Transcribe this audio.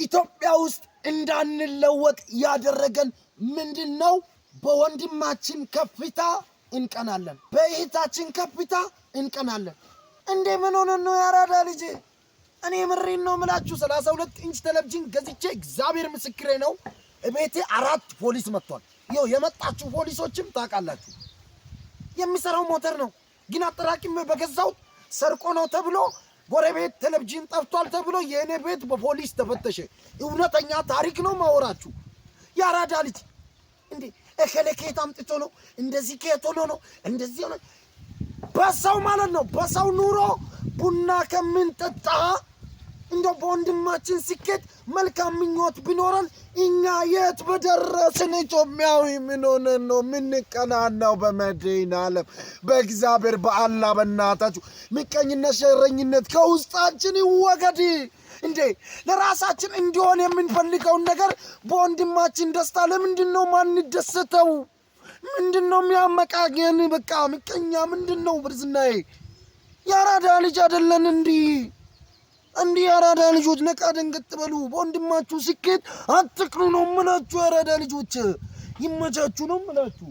ኢትዮጵያ ውስጥ እንዳንለወጥ ያደረገን ምንድነው? በወንድማችን ከፍታ እንቀናለን፣ በእህታችን ከፍታ እንቀናለን። እንዴ ምን ሆነ ነው ያራዳ ልጅ? እኔ ምሬን ነው ምላችሁ 32 ኢንች ቴሌቪዥን ገዝቼ እግዚአብሔር ምስክሬ ነው እቤቴ 4 ፖሊስ መጥቷል። ይኸው የመጣችሁ ፖሊሶችም ታውቃላችሁ የሚሰራው ሞተር ነው። ግን አጠራቅሜ በገዛው ሰርቆ ነው ተብሎ ጎረቤት ቴሌቪዥን ጠፍቷል ተብሎ የኔ ቤት በፖሊስ ተፈተሸ። እውነተኛ ታሪክ ነው ማወራችሁ። ያራዳ ልጅ እንዴ እከለ ከየት አምጥቶ ነው እንደዚህ ከየት ሆኖ ነው እንደዚህ ሆነ? በሰው ማለት ነው በሰው ኑሮ ቡና ከምንጠጣ እንደው በወንድማችን ስኬት መልካም ምኞት ቢኖረን እኛ የት በደረስን። ኢትዮጵያዊ ምን ሆነን ነው ምንቀናናው? በመዲና ዓለም በእግዚአብሔር በአላህ በእናታችሁ ምቀኝነት ሸረኝነት ከውስጣችን ይወገድ። እንዴ ለራሳችን እንዲሆን የምንፈልገውን ነገር በወንድማችን ደስታ ለምንድነው ማንደሰተው? ምንድነው የሚያመቃገን? በቃ ምቀኛ ምንድነው? ብርዝናዬ ያራዳ ልጅ አይደለን እንዲ ያራዳ ልጆች ነቃ ደንገጥ በሉ። በወንድማችሁ ስኬት አትቅኑ ነው የምላችሁ። ያራዳ ልጆች ይመቻችሁ ነው የምላችሁ።